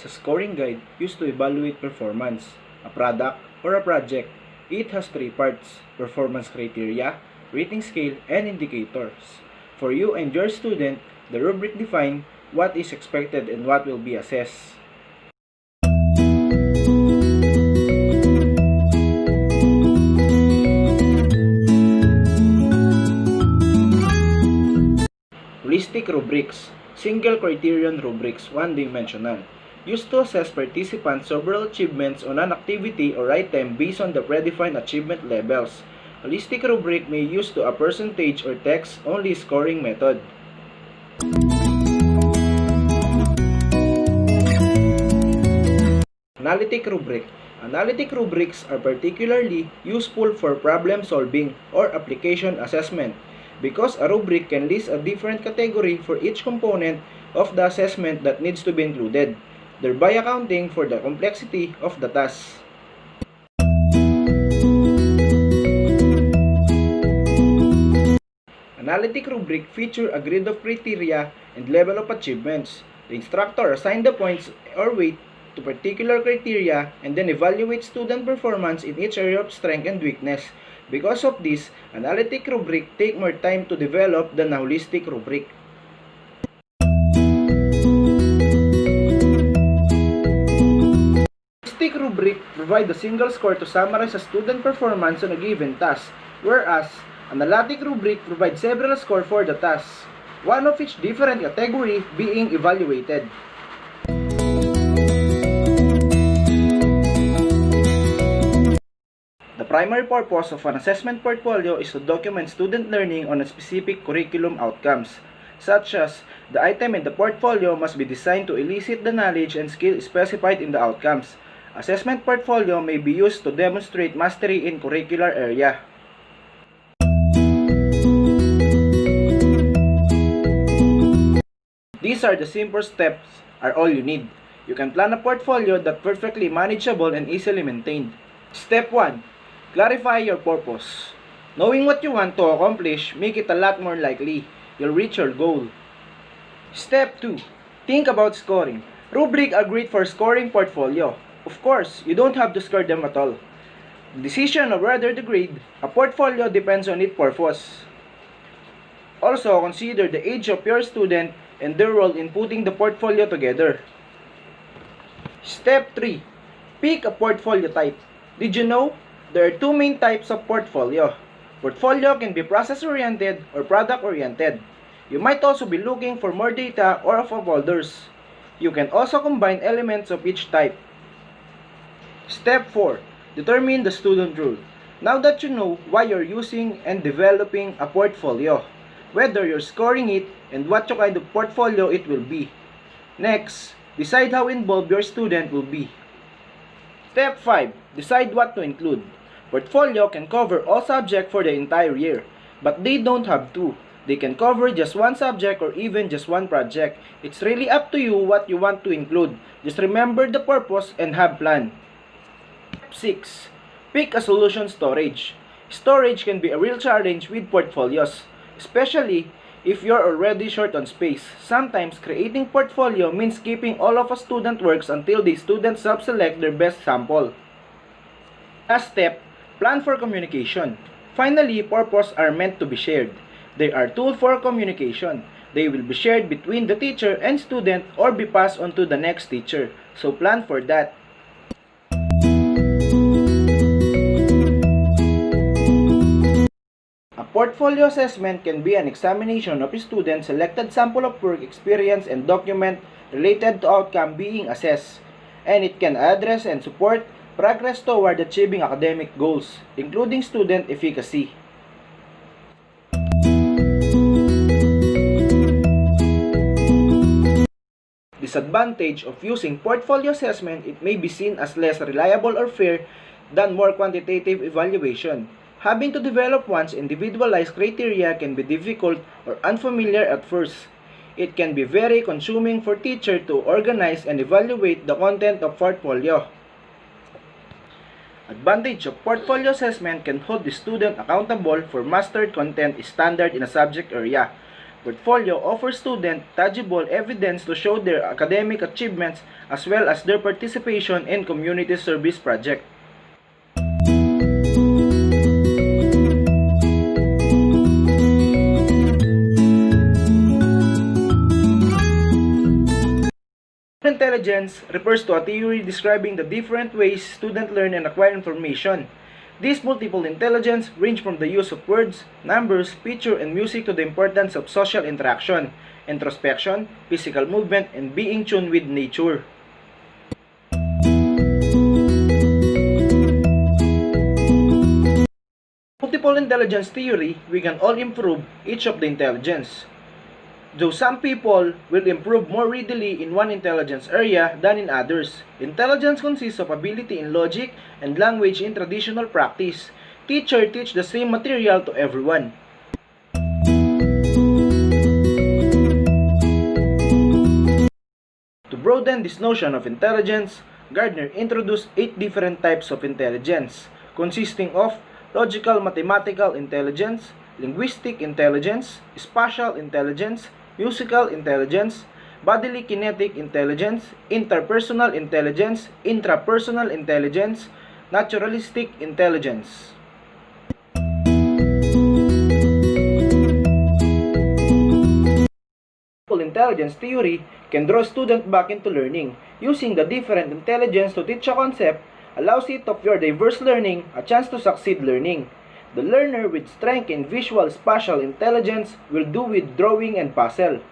is a scoring guide used to evaluate performance, a product, or a project. It has three parts: performance criteria, rating scale, and indicators. For you and your student, the rubric defines what is expected and what will be assessed. Holistic rubrics, single criterion rubrics, one-dimensional, used to assess participants' overall achievements on an activity or item based on the predefined achievement levels. Holistic rubric may use to a percentage or text-only scoring method. Analytic rubric. Analytic rubrics are particularly useful for problem solving or application assessment, because a rubric can list a different category for each component of the assessment that needs to be included, thereby accounting for the complexity of the task. Analytic rubric feature a grid of criteria and level of achievements. The instructor assigns the points or weight to particular criteria and then evaluates student performance in each area of strength and weakness. Because of this, analytic rubric take more time to develop than a holistic rubric. Holistic rubric provide a single score to summarize a student performance on a given task, whereas analytic rubric provides several scores for the task, one of each different category being evaluated. The primary purpose of an assessment portfolio is to document student learning on a specific curriculum outcomes, such as the item in the portfolio must be designed to elicit the knowledge and skill specified in the outcomes. Assessment portfolio may be used to demonstrate mastery in curricular area. These are the simple steps are all you need. You can plan a portfolio that's perfectly manageable and easily maintained. Step 1. Clarify your purpose. Knowing what you want to accomplish make it a lot more likely you'll reach your goal. Step 2. Think about scoring. Rubric are great for scoring portfolio. Of course, you don't have to score them at all. The decision of whether to grade a portfolio depends on its purpose. Also, consider the age of your student and their role in putting the portfolio together. Step 3. Pick a portfolio type. Did you know? There are two main types of portfolio. Portfolio can be process-oriented or product-oriented. You might also be looking for more data or of folders. You can also combine elements of each type. Step 4. Determine the student role. Now that you know why you're using and developing a portfolio, whether you're scoring it, and what kind of portfolio it will be. Next, decide how involved your student will be. Step 5. Decide what to include. Portfolio can cover all subjects for the entire year, but they don't have to. They can cover just one subject or even just one project. It's really up to you what you want to include. Just remember the purpose and have plan. Step 6. Pick a solution storage. Storage can be a real challenge with portfolios, especially if you're already short on space. Sometimes creating portfolio means keeping all of a student works until the students self-select their best sample. Last step, plan for communication. Finally, purposes are meant to be shared. They are tools for communication. They will be shared between the teacher and student or be passed on to the next teacher. So plan for that. A portfolio assessment can be an examination of a student's selected sample of work experience and document related to outcome being assessed, and it can address and support progress toward achieving academic goals, including student efficacy. Disadvantage of using portfolio assessment: it may be seen as less reliable or fair than more quantitative evaluation. Having to develop one's individualized criteria can be difficult or unfamiliar at first. It can be very consuming for teacher to organize and evaluate the content of portfolio. Advantage of portfolio assessment: can hold the student accountable for mastered content standard in a subject area. Portfolio offers students tangible evidence to show their academic achievements as well as their participation in community service projects. Intelligence refers to a theory describing the different ways students learn and acquire information. This multiple intelligence range from the use of words, numbers, picture, and music to the importance of social interaction, introspection, physical movement, and being tuned with nature. Multiple intelligence theory, we can all improve each of the intelligence. Though some people will improve more readily in one intelligence area than in others. Intelligence consists of ability in logic and language in traditional practice. Teacher teach the same material to everyone. To broaden this notion of intelligence, Gardner introduced 8 different types of intelligence, consisting of logical mathematical intelligence, linguistic intelligence, spatial intelligence, musical intelligence, bodily kinetic intelligence, interpersonal intelligence, intrapersonal intelligence, naturalistic intelligence. Intelligence theory can draw students back into learning. Using the different intelligence to teach a concept allows it of your diverse learning a chance to succeed learning. The learner with strength in visual spatial intelligence will do with drawing and puzzle.